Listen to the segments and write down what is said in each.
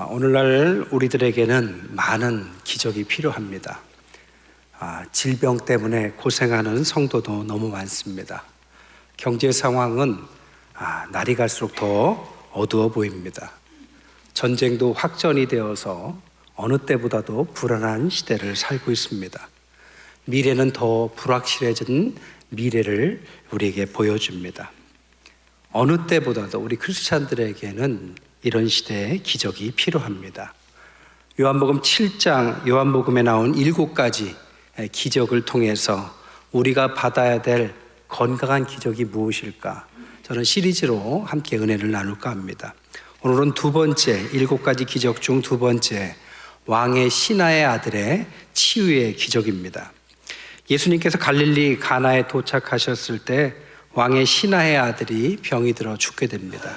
오늘날 우리들에게는 많은 기적이 필요합니다. 질병 때문에 고생하는 성도도 너무 많습니다. 경제 상황은 날이 갈수록 더 어두워 보입니다. 전쟁도 확전이 되어서 어느 때보다도 불안한 시대를 살고 있습니다. 미래는 더 불확실해진 미래를 우리에게 보여줍니다. 어느 때보다도 우리 크리스찬들에게는 이런 시대에 기적이 필요합니다. 요한복음 7장 요한복음에 나온 7가지 기적을 통해서 우리가 받아야 될 건강한 기적이 무엇일까? 저는 시리즈로 함께 은혜를 나눌까 합니다. 오늘은 두 번째, 7가지 기적 중 두 번째, 왕의 신하의 아들의 치유의 기적입니다. 예수님께서 갈릴리 가나에 도착하셨을 때 왕의 신하의 아들이 병이 들어 죽게 됩니다.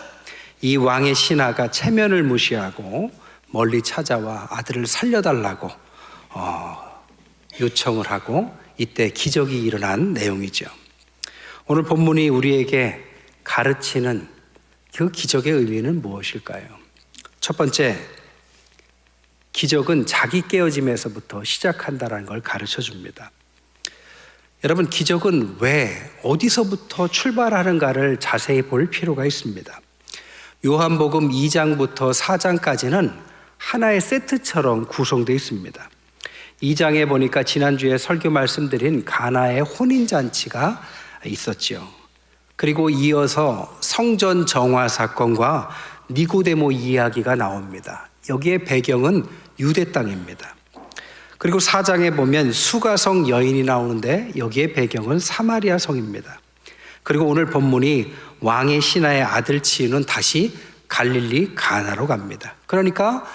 이 왕의 신하가 체면을 무시하고 멀리 찾아와 아들을 살려달라고 요청을 하고 이때 기적이 일어난 내용이죠. 오늘 본문이 우리에게 가르치는 그 기적의 의미는 무엇일까요? 첫 번째, 기적은 자기 깨어짐에서부터 시작한다는 걸 가르쳐 줍니다. 여러분, 기적은 왜, 어디서부터 출발하는가를 자세히 볼 필요가 있습니다. 요한복음 2장부터 4장까지는 하나의 세트처럼 구성되어 있습니다. 2장에 보니까 지난주에 설교 말씀드린 가나의 혼인잔치가 있었죠. 그리고 이어서 성전 정화 사건과 니고데모 이야기가 나옵니다. 여기에 배경은 유대 땅입니다. 그리고 4장에 보면 수가성 여인이 나오는데 여기에 배경은 사마리아 성입니다. 그리고 오늘 본문이 왕의 신하의 아들 치유는 다시 갈릴리 가나로 갑니다. 그러니까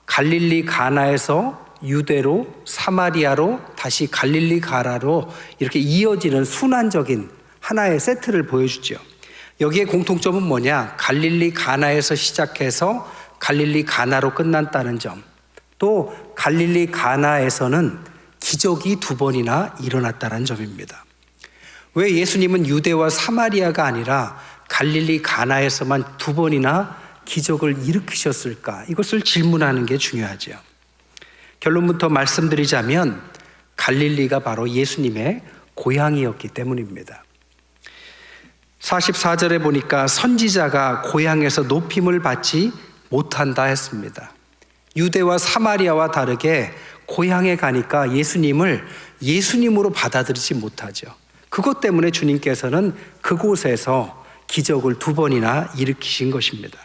갈릴리 가나에서 유대로 사마리아로 다시 갈릴리 가나로 이렇게 이어지는 순환적인 하나의 세트를 보여주죠. 여기에 공통점은 뭐냐? 갈릴리 가나에서 시작해서 갈릴리 가나로 끝났다는 점, 또 갈릴리 가나에서는 기적이 2번이나 일어났다는 점입니다. 왜 예수님은 유대와 사마리아가 아니라 갈릴리 가나에서만 2번이나 기적을 일으키셨을까? 이것을 질문하는 게 중요하죠. 결론부터 말씀드리자면 갈릴리가 바로 예수님의 고향이었기 때문입니다. 44절에 보니까 선지자가 고향에서 높임을 받지 못한다 했습니다. 유대와 사마리아와 다르게 고향에 가니까 예수님을 예수님으로 받아들이지 못하죠. 그것 때문에 주님께서는 그곳에서 기적을 2번이나 일으키신 것입니다.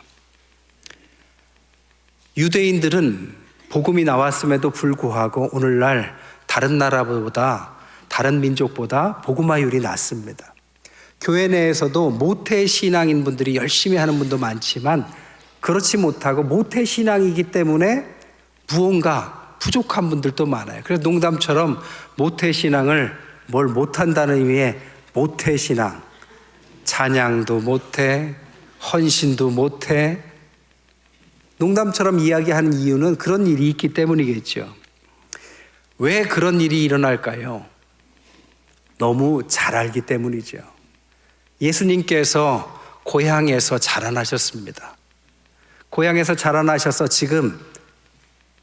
유대인들은 복음이 나왔음에도 불구하고 오늘날 다른 나라보다, 다른 민족보다 복음화율이 낮습니다. 교회 내에서도 모태신앙인 분들이 열심히 하는 분도 많지만 그렇지 못하고 모태신앙이기 때문에 무언가 부족한 분들도 많아요. 그래서 농담처럼 모태신앙을 뭘 못한다는 의미의 모태신앙, 찬양도 못해, 헌신도 못해, 농담처럼 이야기하는 이유는 그런 일이 있기 때문이겠죠. 왜 그런 일이 일어날까요? 너무 잘 알기 때문이죠. 예수님께서 고향에서 자라나셨습니다. 고향에서 자라나셔서 지금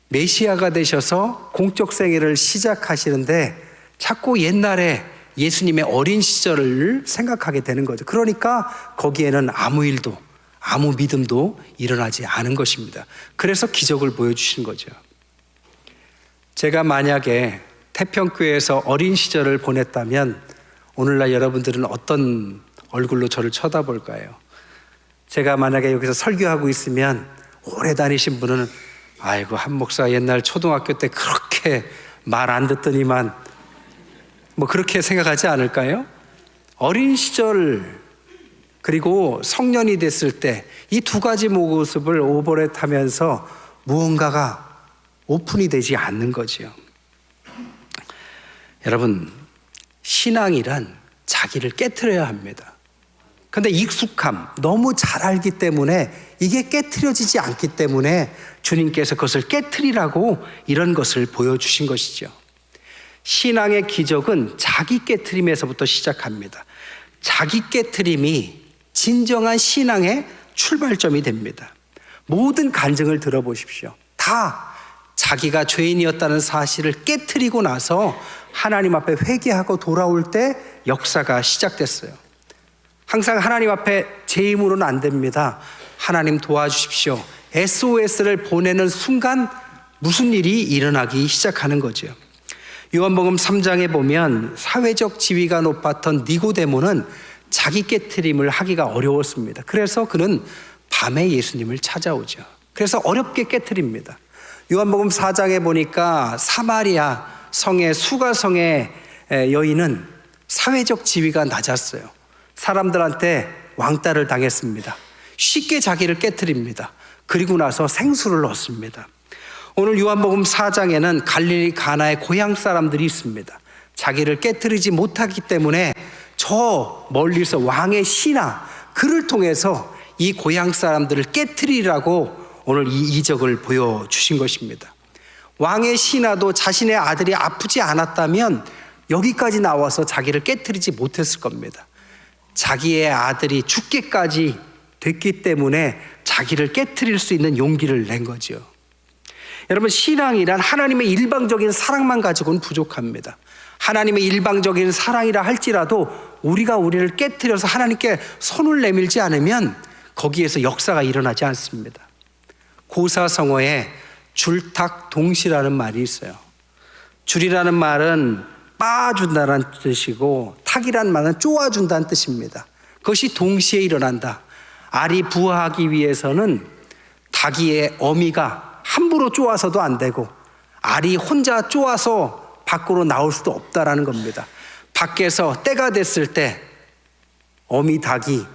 메시아가 되셔서 공적 생애를 시작하시는데 자꾸 옛날에 예수님의 어린 시절을 생각하게 되는 거죠. 그러니까 거기에는 아무 일도, 아무 믿음도 일어나지 않은 것입니다. 그래서 기적을 보여주신 거죠. 제가 만약에 태평교회에서 어린 시절을 보냈다면 오늘날 여러분들은 어떤 얼굴로 저를 쳐다볼까요? 제가 만약에 여기서 설교하고 있으면 오래 다니신 분은 아이고, 한 목사 옛날 초등학교 때 그렇게 말 안 듣더니만 그렇게 생각하지 않을까요? 어린 시절 그리고 성년이 됐을 때 이 2가지 모습을 오버랩하면서 무언가가 오픈이 되지 않는 거지요. 여러분, 신앙이란 자기를 깨트려야 합니다. 그런데 익숙함, 너무 잘 알기 때문에 이게 깨트려지지 않기 때문에 주님께서 그것을 깨트리라고 이런 것을 보여주신 것이죠. 신앙의 기적은 자기 깨트림에서부터 시작합니다. 자기 깨트림이 진정한 신앙의 출발점이 됩니다. 모든 간증을 들어보십시오. 다 자기가 죄인이었다는 사실을 깨트리고 나서 하나님 앞에 회개하고 돌아올 때 역사가 시작됐어요. 항상 하나님 앞에 제 힘으로는 안 됩니다. 하나님 도와주십시오. SOS를 보내는 순간 무슨 일이 일어나기 시작하는 거죠. 요한복음 3장에 보면 사회적 지위가 높았던 니고데모는 자기 깨트림을 하기가 어려웠습니다. 그래서 그는 밤에 예수님을 찾아오죠. 그래서 어렵게 깨트립니다. 요한복음 4장에 보니까 사마리아 성의 수가성의 여인은 사회적 지위가 낮았어요. 사람들한테 왕따를 당했습니다. 쉽게 자기를 깨트립니다. 그리고 나서 생수를 얻습니다. 오늘 요한복음 4장에는 갈릴리 가나의 고향 사람들이 있습니다. 자기를 깨트리지 못하기 때문에 저 멀리서 왕의 신하 그를 통해서 이 고향 사람들을 깨트리라고 오늘 이 이적을 보여주신 것입니다. 왕의 신하도 자신의 아들이 아프지 않았다면 여기까지 나와서 자기를 깨트리지 못했을 겁니다. 자기의 아들이 죽기까지 됐기 때문에 자기를 깨트릴 수 있는 용기를 낸 거죠. 여러분, 신앙이란 하나님의 일방적인 사랑만 가지고는 부족합니다. 하나님의 일방적인 사랑이라 할지라도 우리가 우리를 깨트려서 하나님께 손을 내밀지 않으면 거기에서 역사가 일어나지 않습니다. 고사성어에 줄탁동시라는 말이 있어요. 줄이라는 말은 빻아준다는 뜻이고 탁이라는 말은 쪼아준다는 뜻입니다. 그것이 동시에 일어난다. 알이 부화하기 위해서는 닭의 어미가 함부로 쪼아서도 안 되고 알이 혼자 쪼아서 밖으로 나올 수도 없다라는 겁니다. 밖에서 때가 됐을 때 어미 닭이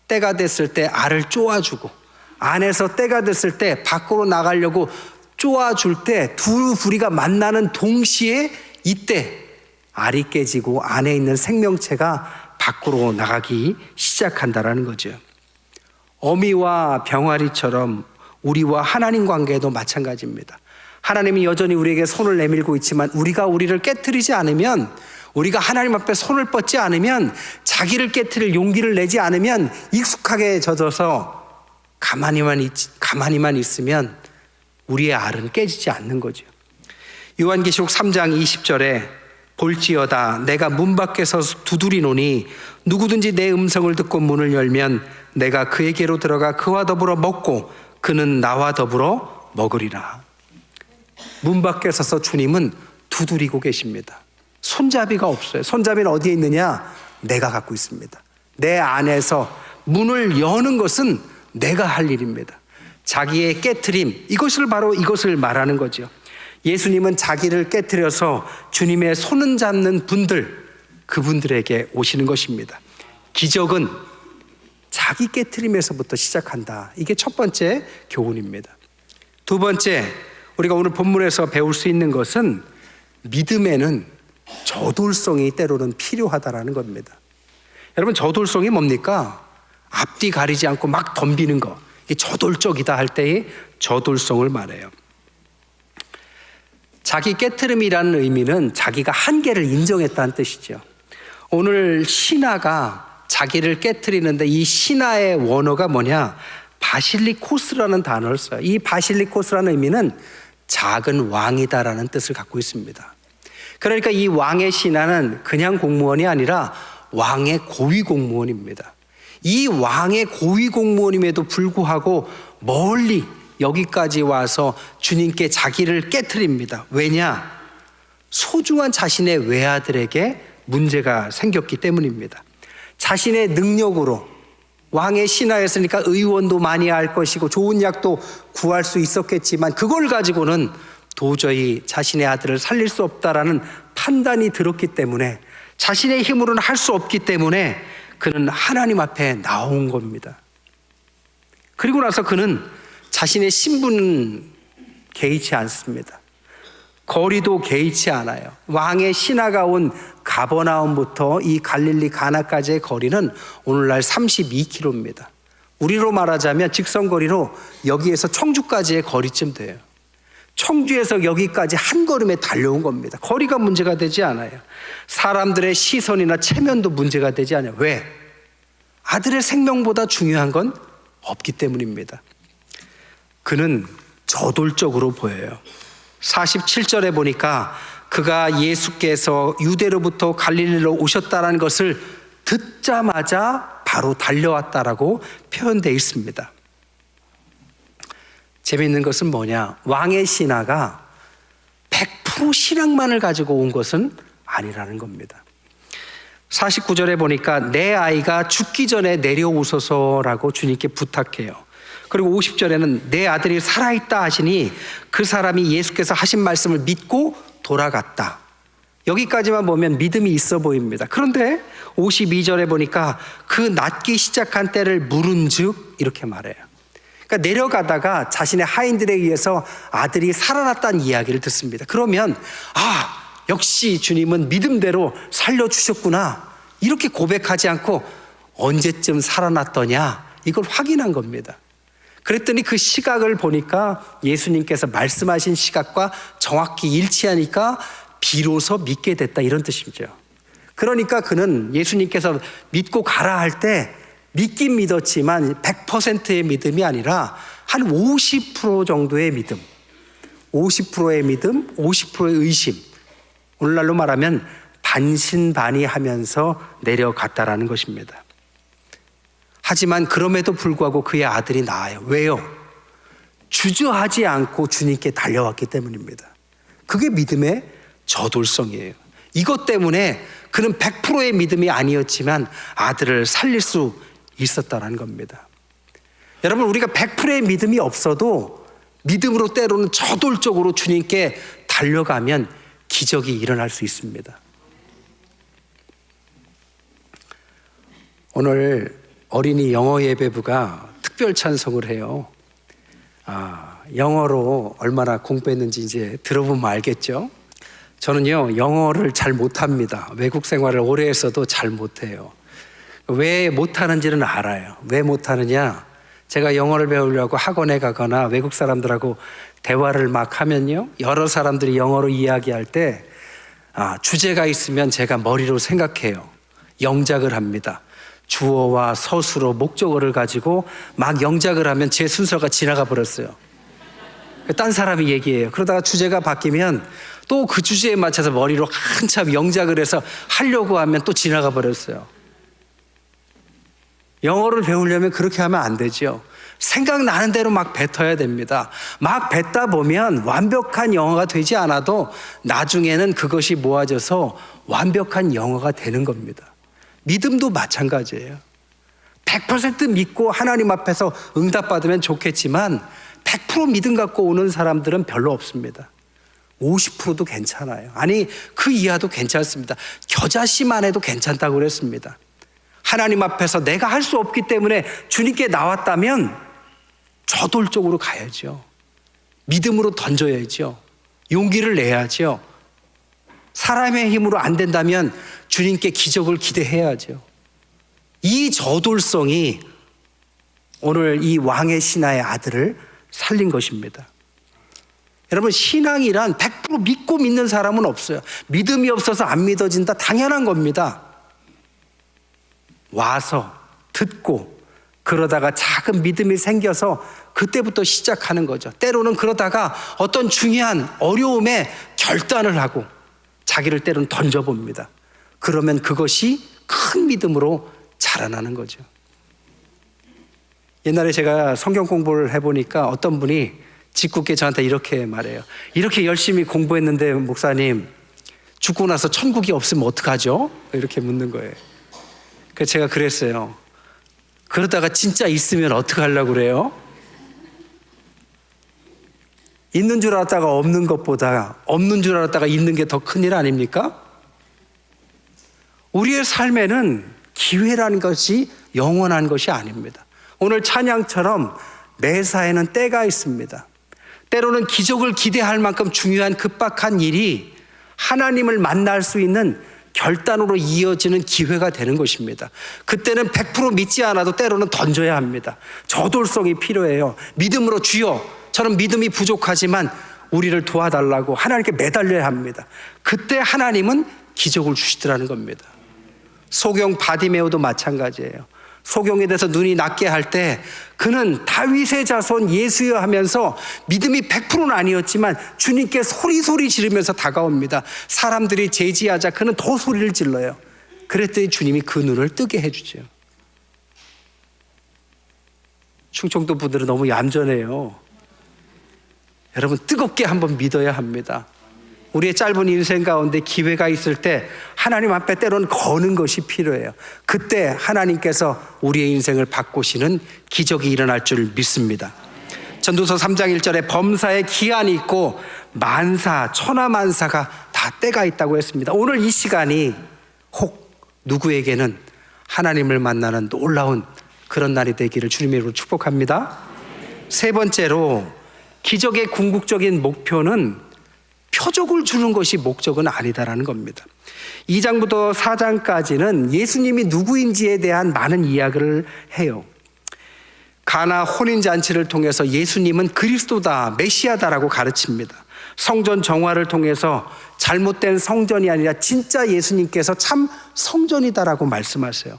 때가 됐을 때 알을 쪼아주고 안에서 때가 됐을 때 밖으로 나가려고 쪼아줄 때 두 부리가 만나는 동시에 이때 알이 깨지고 안에 있는 생명체가 밖으로 나가기 시작한다라는 거죠. 어미와 병아리처럼 우리와 하나님 관계도 마찬가지입니다. 하나님이 여전히 우리에게 손을 내밀고 있지만 우리가 우리를 깨트리지 않으면, 우리가 하나님 앞에 손을 뻗지 않으면, 자기를 깨트릴 용기를 내지 않으면 익숙하게 젖어서 가만히만 있으면 우리의 알은 깨지지 않는 거죠. 요한계시록 3장 20절에 볼지어다 내가 문 밖에서 두드리노니 누구든지 내 음성을 듣고 문을 열면 내가 그에게로 들어가 그와 더불어 먹고 그는 나와 더불어 먹으리라. 문 밖에 서서 주님은 두드리고 계십니다. 손잡이가 없어요. 손잡이는 어디에 있느냐? 내가 갖고 있습니다. 내 안에서 문을 여는 것은 내가 할 일입니다. 자기의 깨트림, 이것을 말하는 거죠. 예수님은 자기를 깨트려서 주님의 손을 잡는 분들, 그분들에게 오시는 것입니다. 기적은 자기 깨트림에서부터 시작한다. 이게 첫 번째 교훈입니다. 두 번째, 우리가 오늘 본문에서 배울 수 있는 것은 믿음에는 저돌성이 때로는 필요하다라는 겁니다. 여러분, 저돌성이 뭡니까? 앞뒤 가리지 않고 막 덤비는 거, 이게 저돌적이다 할 때의 저돌성을 말해요. 자기 깨트림이라는 의미는 자기가 한계를 인정했다는 뜻이죠. 오늘 신하가 자기를 깨트리는데 이 신하의 원어가 뭐냐? 바실리코스라는 단어를 써요. 이 바실리코스라는 의미는 작은 왕이다라는 뜻을 갖고 있습니다. 그러니까 이 왕의 신하는 그냥 공무원이 아니라 왕의 고위 공무원입니다. 이 왕의 고위 공무원임에도 불구하고 멀리 여기까지 와서 주님께 자기를 깨트립니다. 왜냐? 소중한 자신의 외아들에게 문제가 생겼기 때문입니다. 자신의 능력으로 왕의 신하였으니까 의원도 많이 할 것이고 좋은 약도 구할 수 있었겠지만 그걸 가지고는 도저히 자신의 아들을 살릴 수 없다라는 판단이 들었기 때문에, 자신의 힘으로는 할 수 없기 때문에 그는 하나님 앞에 나온 겁니다. 그리고 나서 그는 자신의 신분은 개의치 않습니다. 거리도 개의치 않아요. 왕의 신하가 온 가버나움부터 이 갈릴리 가나까지의 거리는 오늘날 32km입니다. 우리로 말하자면 직선거리로 여기에서 청주까지의 거리쯤 돼요. 청주에서 여기까지 한 걸음에 달려온 겁니다. 거리가 문제가 되지 않아요. 사람들의 시선이나 체면도 문제가 되지 않아요. 왜? 아들의 생명보다 중요한 건 없기 때문입니다. 그는 저돌적으로 보여요. 47절에 보니까 그가 예수께서 유대로부터 갈릴리로 오셨다는 것을 듣자마자 바로 달려왔다라고 표현되어 있습니다. 재미있는 것은 뭐냐? 왕의 신하가 100% 신앙만을 가지고 온 것은 아니라는 겁니다. 49절에 보니까 내 아이가 죽기 전에 내려오소서라고 주님께 부탁해요. 그리고 50절에는 내 아들이 살아있다 하시니 그 사람이 예수께서 하신 말씀을 믿고 돌아갔다. 여기까지만 보면 믿음이 있어 보입니다. 그런데 52절에 보니까 그 낫기 시작한 때를 물은즉 이렇게 말해요. 그러니까 내려가다가 자신의 하인들에 의해서 아들이 살아났다는 이야기를 듣습니다. 그러면 역시 주님은 믿음대로 살려주셨구나 이렇게 고백하지 않고 언제쯤 살아났더냐 이걸 확인한 겁니다. 그랬더니 그 시각을 보니까 예수님께서 말씀하신 시각과 정확히 일치하니까 비로소 믿게 됐다 이런 뜻이죠. 그러니까 그는 예수님께서 믿고 가라 할 때 믿긴 믿었지만 100%의 믿음이 아니라 한 50% 정도의 믿음, 50%의 믿음, 50%의 의심, 오늘날로 말하면 반신반의하면서 내려갔다라는 것입니다. 하지만 그럼에도 불구하고 그의 아들이 나아요. 왜요? 주저하지 않고 주님께 달려왔기 때문입니다. 그게 믿음의 저돌성이에요. 이것 때문에 그는 100%의 믿음이 아니었지만 아들을 살릴 수 있었다는 겁니다. 여러분, 우리가 100%의 믿음이 없어도 믿음으로 때로는 저돌적으로 주님께 달려가면 기적이 일어날 수 있습니다. 오늘 어린이 영어 예배부가 특별 찬송을 해요. 영어로 얼마나 공부했는지 이제 들어보면 알겠죠? 저는요, 영어를 잘 못합니다. 외국 생활을 오래 했어도 잘 못해요. 왜 못하는지는 알아요. 왜 못하느냐? 제가 영어를 배우려고 학원에 가거나 외국 사람들하고 대화를 막 하면요, 여러 사람들이 영어로 이야기할 때 주제가 있으면 제가 머리로 생각해요. 영작을 합니다. 주어와 서술어, 목적어를 가지고 막 영작을 하면 제 순서가 지나가 버렸어요. 딴 사람이 얘기해요. 그러다가 주제가 바뀌면 또 그 주제에 맞춰서 머리로 한참 영작을 해서 하려고 하면 또 지나가 버렸어요. 영어를 배우려면 그렇게 하면 안 되죠. 생각나는 대로 막 뱉어야 됩니다. 막 뱉다 보면 완벽한 영어가 되지 않아도 나중에는 그것이 모아져서 완벽한 영어가 되는 겁니다. 믿음도 마찬가지예요. 100% 믿고 하나님 앞에서 응답받으면 좋겠지만 100% 믿음 갖고 오는 사람들은 별로 없습니다. 50%도 괜찮아요. 아니, 그 이하도 괜찮습니다. 겨자씨만 해도 괜찮다고 그랬습니다. 하나님 앞에서 내가 할 수 없기 때문에 주님께 나왔다면 저돌적으로 가야죠. 믿음으로 던져야죠. 용기를 내야죠. 사람의 힘으로 안 된다면 주님께 기적을 기대해야죠. 이 저돌성이 오늘 이 왕의 신하의 아들을 살린 것입니다. 여러분, 신앙이란 100% 믿고 믿는 사람은 없어요. 믿음이 없어서 안 믿어진다, 당연한 겁니다. 와서 듣고 그러다가 작은 믿음이 생겨서 그때부터 시작하는 거죠. 때로는 그러다가 어떤 중요한 어려움에 결단을 하고 자기를 때로는 던져봅니다. 그러면 그것이 큰 믿음으로 자라나는 거죠. 옛날에 제가 성경 공부를 해보니까 어떤 분이 짓궂게 저한테 이렇게 말해요. 이렇게 열심히 공부했는데 목사님, 죽고 나서 천국이 없으면 어떡하죠? 이렇게 묻는 거예요. 그래서 제가 그랬어요. 그러다가 진짜 있으면 어떡하려고 그래요? 있는 줄 알았다가 없는 것보다 없는 줄 알았다가 있는 게 더 큰일 아닙니까? 우리의 삶에는 기회라는 것이 영원한 것이 아닙니다. 오늘 찬양처럼 매사에는 때가 있습니다. 때로는 기적을 기대할 만큼 중요한 급박한 일이 하나님을 만날 수 있는 결단으로 이어지는 기회가 되는 것입니다. 그때는 100% 믿지 않아도 때로는 던져야 합니다. 저돌성이 필요해요. 믿음으로 주여, 저는 믿음이 부족하지만 우리를 도와달라고 하나님께 매달려야 합니다. 그때 하나님은 기적을 주시더라는 겁니다. 소경 바디메오도 마찬가지예요. 소경에 대해서 눈이 낮게 할 때 그는 다윗의 자손 예수여 하면서 믿음이 100%는 아니었지만 주님께 소리 지르면서 다가옵니다. 사람들이 제지하자 그는 더 소리를 질러요. 그랬더니 주님이 그 눈을 뜨게 해주죠. 충청도 분들은 너무 얌전해요. 여러분, 뜨겁게 한번 믿어야 합니다. 우리의 짧은 인생 가운데 기회가 있을 때 하나님 앞에 때로는 거는 것이 필요해요. 그때 하나님께서 우리의 인생을 바꾸시는 기적이 일어날 줄 믿습니다. 전도서 3장 1절에 범사에 기한이 있고 만사, 천하만사가 다 때가 있다고 했습니다. 오늘 이 시간이 혹 누구에게는 하나님을 만나는 놀라운 그런 날이 되기를 주님의 이름으로 축복합니다. 세 번째로, 기적의 궁극적인 목표는 표적을 주는 것이 목적은 아니다라는 겁니다. 2장부터 4장까지는 예수님이 누구인지에 대한 많은 이야기를 해요. 가나 혼인잔치를 통해서 예수님은 그리스도다, 메시아다라고 가르칩니다. 성전 정화를 통해서 잘못된 성전이 아니라 진짜 예수님께서 참 성전이다라고 말씀하세요.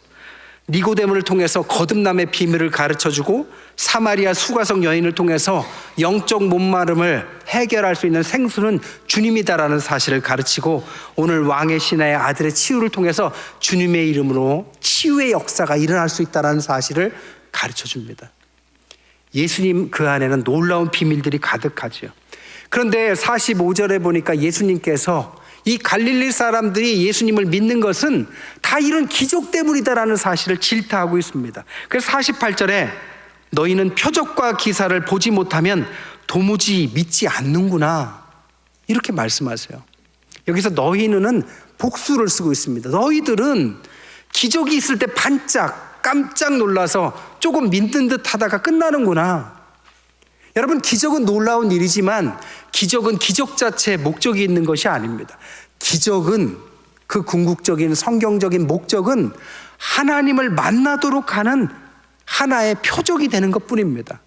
니고데모를 통해서 거듭남의 비밀을 가르쳐주고 사마리아 수가성 여인을 통해서 영적 목마름을 해결할 수 있는 생수는 주님이다라는 사실을 가르치고, 오늘 왕의 신하의 아들의 치유를 통해서 주님의 이름으로 치유의 역사가 일어날 수 있다는 사실을 가르쳐줍니다. 예수님 그 안에는 놀라운 비밀들이 가득하죠. 그런데 45절에 보니까 예수님께서 이 갈릴리 사람들이 예수님을 믿는 것은 다 이런 기적 때문이다라는 사실을 질타하고 있습니다. 그래서 48절에 너희는 표적과 기사를 보지 못하면 도무지 믿지 않는구나, 이렇게 말씀하세요. 여기서 너희는 복수를 쓰고 있습니다. 너희들은 기적이 있을 때 반짝 깜짝 놀라서 조금 믿는 듯 하다가 끝나는구나. 여러분, 기적은 놀라운 일이지만 기적은 기적 자체에 목적이 있는 것이 아닙니다. 기적은, 그 궁극적인 성경적인 목적은 하나님을 만나도록 하는 하나의 표적이 되는 것뿐입니다.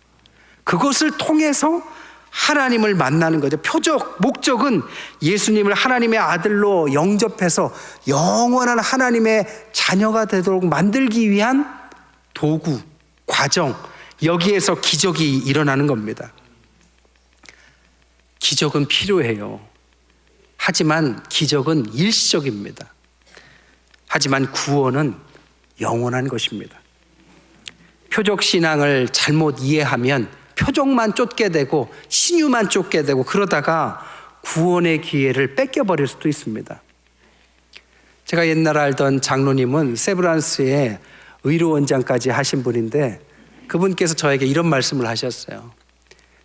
그것을 통해서 하나님을 만나는 거죠. 표적, 목적은 예수님을 하나님의 아들로 영접해서 영원한 하나님의 자녀가 되도록 만들기 위한 도구, 과정, 여기에서 기적이 일어나는 겁니다. 기적은 필요해요. 하지만 기적은 일시적입니다. 하지만 구원은 영원한 것입니다. 표적 신앙을 잘못 이해하면 표적만 쫓게 되고 신유만 쫓게 되고, 그러다가 구원의 기회를 뺏겨버릴 수도 있습니다. 제가 옛날 알던 장로님은 세브란스에 의료원장까지 하신 분인데, 그분께서 저에게 이런 말씀을 하셨어요.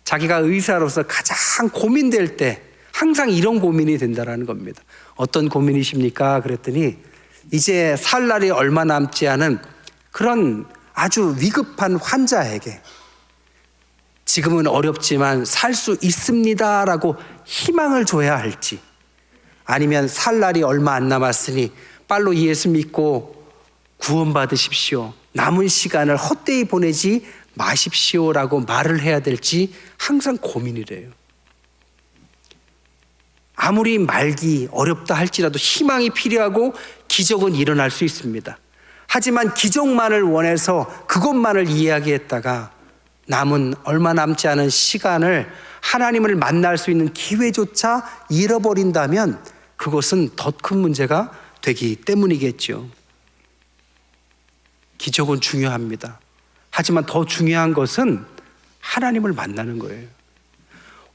자기가 의사로서 가장 고민될 때 항상 이런 고민이 된다는 겁니다. 어떤 고민이십니까? 그랬더니 이제 살 날이 얼마 남지 않은 그런 아주 위급한 환자에게 지금은 어렵지만 살 수 있습니다라고 희망을 줘야 할지, 아니면 살 날이 얼마 안 남았으니 빨로 예수 믿고 구원받으십시오, 남은 시간을 헛되이 보내지 마십시오라고 말을 해야 될지 항상 고민이래요. 아무리 말기 어렵다 할지라도 희망이 필요하고 기적은 일어날 수 있습니다. 하지만 기적만을 원해서 그것만을 이야기했다가 남은 얼마 남지 않은 시간을 하나님을 만날 수 있는 기회조차 잃어버린다면 그것은 더 큰 문제가 되기 때문이겠죠. 기적은 중요합니다. 하지만 더 중요한 것은 하나님을 만나는 거예요.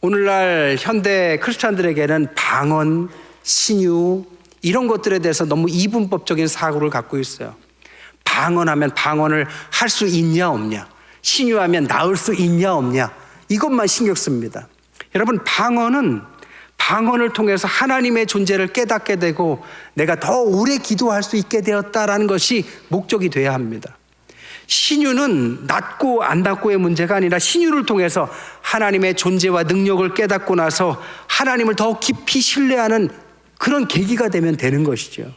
오늘날 현대 크리스찬들에게는 방언, 신유 이런 것들에 대해서 너무 이분법적인 사고를 갖고 있어요. 방언하면 방언을 할 수 있냐 없냐, 신유하면 나을 수 있냐 없냐, 이것만 신경 씁니다. 여러분, 방언을 통해서 하나님의 존재를 깨닫게 되고 내가 더 오래 기도할 수 있게 되었다라는 것이 목적이 돼야 합니다. 신유는 낫고 안 낫고의 문제가 아니라 신유를 통해서 하나님의 존재와 능력을 깨닫고 나서 하나님을 더 깊이 신뢰하는 그런 계기가 되면 되는 것이죠.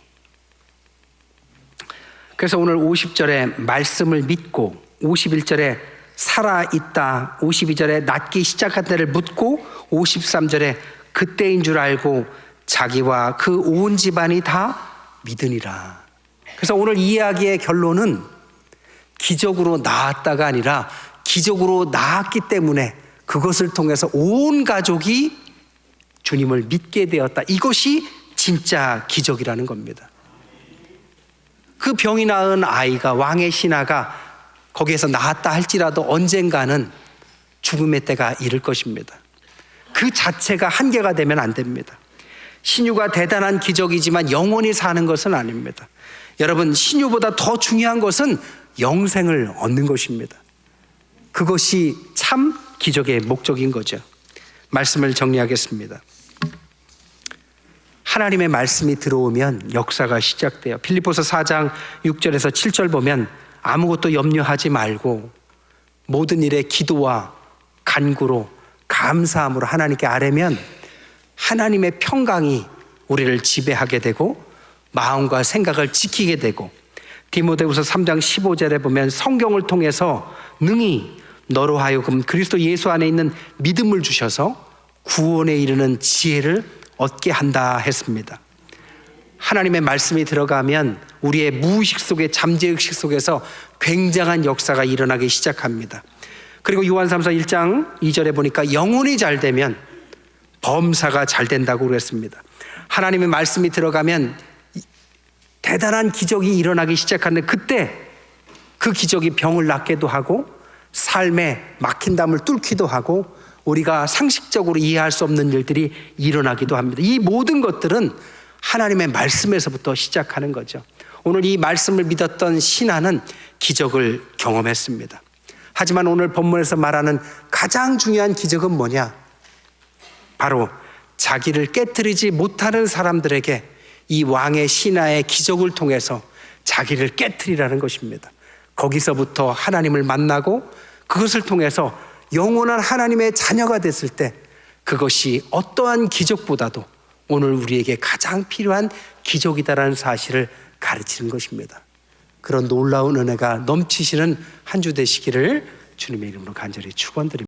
그래서 오늘 50절에 말씀을 믿고, 51절에 살아있다, 52절에 낫기 시작한 때를 묻고, 53절에 그때인 줄 알고 자기와 그 온 집안이 다 믿으니라. 그래서 오늘 이야기의 결론은 기적으로 나았다가 아니라 기적으로 나았기 때문에 그것을 통해서 온 가족이 주님을 믿게 되었다. 이것이 진짜 기적이라는 겁니다. 그 병이 나은 아이가, 왕의 신하가 거기에서 나았다 할지라도 언젠가는 죽음의 때가 이를 것입니다. 그 자체가 한계가 되면 안 됩니다. 신유가 대단한 기적이지만 영원히 사는 것은 아닙니다. 여러분, 신유보다 더 중요한 것은 영생을 얻는 것입니다. 그것이 참 기적의 목적인 거죠. 말씀을 정리하겠습니다. 하나님의 말씀이 들어오면 역사가 시작돼요. 빌립보서 4장 6절에서 7절 보면 아무것도 염려하지 말고 모든 일에 기도와 간구로 감사함으로 하나님께 아뢰면 하나님의 평강이 우리를 지배하게 되고 마음과 생각을 지키게 되고, 디모데후서 3장 15절에 보면 성경을 통해서 능히 너로 하여금 그리스도 예수 안에 있는 믿음을 주셔서 구원에 이르는 지혜를 얻게 한다 했습니다. 하나님의 말씀이 들어가면 우리의 무의식 속에, 잠재의식 속에서 굉장한 역사가 일어나기 시작합니다. 그리고 요한 3서 1장 2절에 보니까 영혼이 잘 되면 범사가 잘 된다고 그랬습니다. 하나님의 말씀이 들어가면 대단한 기적이 일어나기 시작하는데, 그때 그 기적이 병을 낫게도 하고 삶에 막힌 담을 뚫기도 하고 우리가 상식적으로 이해할 수 없는 일들이 일어나기도 합니다. 이 모든 것들은 하나님의 말씀에서부터 시작하는 거죠. 오늘 이 말씀을 믿었던 신하는 기적을 경험했습니다. 하지만 오늘 본문에서 말하는 가장 중요한 기적은 뭐냐? 바로 자기를 깨트리지 못하는 사람들에게 이 왕의 신하의 기적을 통해서 자기를 깨트리라는 것입니다. 거기서부터 하나님을 만나고 그것을 통해서 영원한 하나님의 자녀가 됐을 때 그것이 어떠한 기적보다도 오늘 우리에게 가장 필요한 기적이다라는 사실을 가르치는 것입니다. 그런 놀라운 은혜가 넘치시는 한 주 되시기를 주님의 이름으로 간절히 축원드립니다.